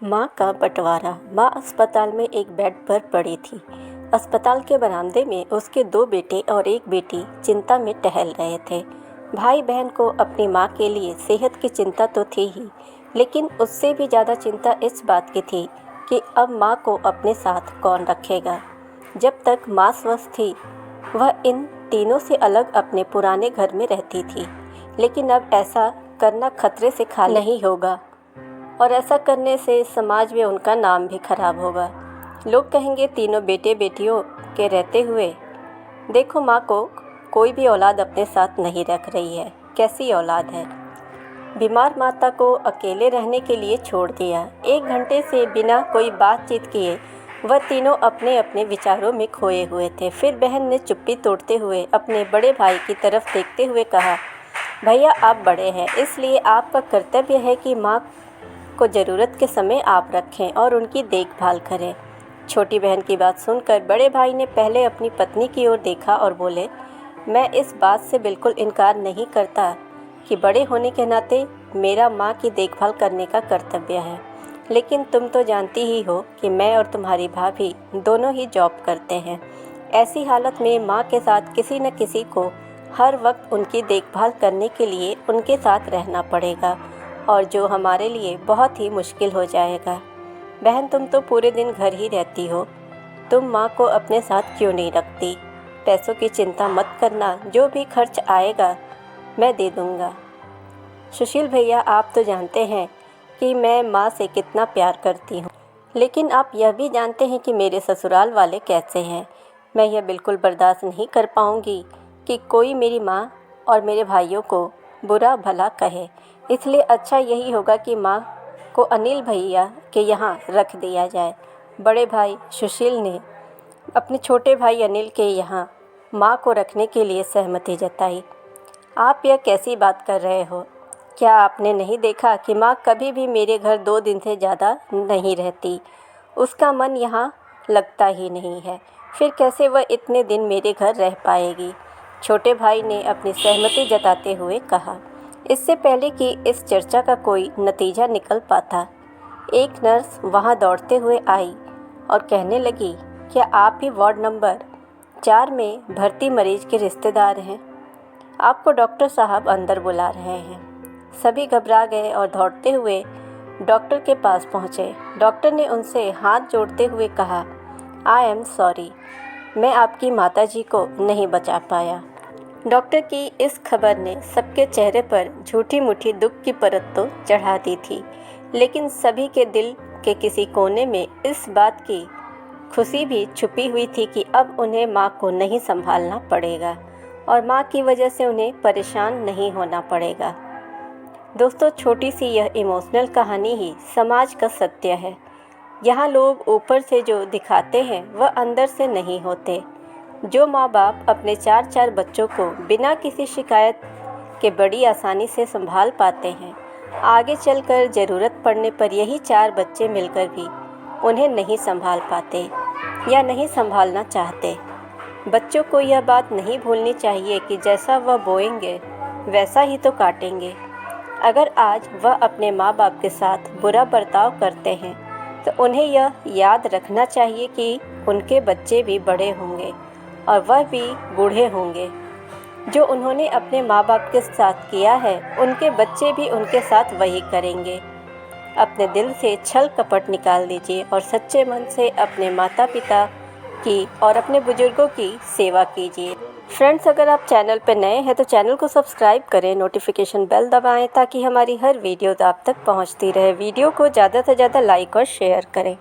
माँ का बंटवारा। माँ अस्पताल में एक बेड पर पड़ी थी। अस्पताल के बरामदे में उसके 2 बेटे और 1 बेटी चिंता में टहल रहे थे। भाई बहन को अपनी माँ के लिए सेहत की चिंता तो थी ही, लेकिन उससे भी ज़्यादा चिंता इस बात की थी कि अब माँ को अपने साथ कौन रखेगा। जब तक माँ स्वस्थ थी वह इन तीनों से अलग अपने पुराने घर में रहती थी, लेकिन अब ऐसा करना खतरे से खाली नहीं होगा और ऐसा करने से समाज में उनका नाम भी खराब होगा। लोग कहेंगे तीनों बेटे बेटियों के रहते हुए देखो माँ को कोई भी औलाद अपने साथ नहीं रख रही है, कैसी औलाद है। बीमार माता को अकेले रहने के लिए छोड़ दिया। 1 घंटे से बिना कोई बातचीत किए वह तीनों अपने अपने विचारों में खोए हुए थे। फिर बहन ने चुप्पी तोड़ते हुए अपने बड़े भाई की तरफ देखते हुए कहा, भैया आप बड़े हैं, इसलिए आपका कर्तव्य है कि माँ को ज़रूरत के समय आप रखें और उनकी देखभाल करें। छोटी बहन की बात सुनकर बड़े भाई ने पहले अपनी पत्नी की ओर देखा और बोले, मैं इस बात से बिल्कुल इनकार नहीं करता कि बड़े होने के नाते मेरा माँ की देखभाल करने का कर्तव्य है, लेकिन तुम तो जानती ही हो कि मैं और तुम्हारी भाभी दोनों ही जॉब करते हैं। ऐसी हालत में माँ के साथ किसी न किसी को हर वक्त उनकी देखभाल करने के लिए उनके साथ रहना पड़ेगा, और जो हमारे लिए बहुत ही मुश्किल हो जाएगा। बहन तुम तो पूरे दिन घर ही रहती हो, तुम माँ को अपने साथ क्यों नहीं रखती? पैसों की चिंता मत करना, जो भी खर्च आएगा मैं दे दूँगा। सुशील भैया आप तो जानते हैं कि मैं माँ से कितना प्यार करती हूँ, लेकिन आप यह भी जानते हैं कि मेरे ससुराल वाले कैसे हैं। मैं यह बिल्कुल बर्दाश्त नहीं कर पाऊँगी कि कोई मेरी माँ और मेरे भाइयों को बुरा भला कहे, इसलिए अच्छा यही होगा कि माँ को अनिल भैया के यहाँ रख दिया जाए। बड़े भाई सुशील ने अपने छोटे भाई अनिल के यहाँ माँ को रखने के लिए सहमति जताई। आप यह कैसी बात कर रहे हो? क्या आपने नहीं देखा कि माँ कभी भी मेरे घर 2 दिन से ज़्यादा नहीं रहती? उसका मन यहाँ लगता ही नहीं है, फिर कैसे वह इतने दिन मेरे घर रह पाएगी? छोटे भाई ने अपनी सहमति जताते हुए कहा। इससे पहले कि इस चर्चा का कोई नतीजा निकल पाता, एक नर्स वहां दौड़ते हुए आई और कहने लगी, क्या आप ही वार्ड नंबर 4 में भर्ती मरीज के रिश्तेदार हैं? आपको डॉक्टर साहब अंदर बुला रहे हैं। सभी घबरा गए और दौड़ते हुए डॉक्टर के पास पहुंचे। डॉक्टर ने उनसे हाथ जोड़ते हुए कहा, आई एम सॉरी, मैं आपकी माताजी को नहीं बचा पाया। डॉक्टर की इस खबर ने सबके चेहरे पर झूठी मूठी दुख की परत तो चढ़ा दी थी, लेकिन सभी के दिल के किसी कोने में इस बात की खुशी भी छुपी हुई थी कि अब उन्हें माँ को नहीं संभालना पड़ेगा और माँ की वजह से उन्हें परेशान नहीं होना पड़ेगा। दोस्तों, छोटी सी यह इमोशनल कहानी ही समाज का सत्य है। यहाँ लोग ऊपर से जो दिखाते हैं वह अंदर से नहीं होते। जो माँ बाप अपने 4-4 बच्चों को बिना किसी शिकायत के बड़ी आसानी से संभाल पाते हैं, आगे चलकर ज़रूरत पड़ने पर यही 4 बच्चे मिलकर भी उन्हें नहीं संभाल पाते या नहीं संभालना चाहते। बच्चों को यह बात नहीं भूलनी चाहिए कि जैसा वह बोएंगे वैसा ही तो काटेंगे। अगर आज वह अपने माँ बाप के साथ बुरा बर्ताव करते हैं तो उन्हें यह याद रखना चाहिए कि उनके बच्चे भी बड़े होंगे और वह भी बूढ़े होंगे। जो उन्होंने अपने माँ बाप के साथ किया है उनके बच्चे भी उनके साथ वही करेंगे। अपने दिल से छल कपट निकाल दीजिए और सच्चे मन से अपने माता पिता की और अपने बुजुर्गों की सेवा कीजिए। फ्रेंड्स, अगर आप चैनल पर नए हैं तो चैनल को सब्सक्राइब करें, नोटिफिकेशन बेल दबाएं ताकि हमारी हर वीडियो आप तक पहुंचती रहे। वीडियो को ज़्यादा से ज़्यादा लाइक और शेयर करें।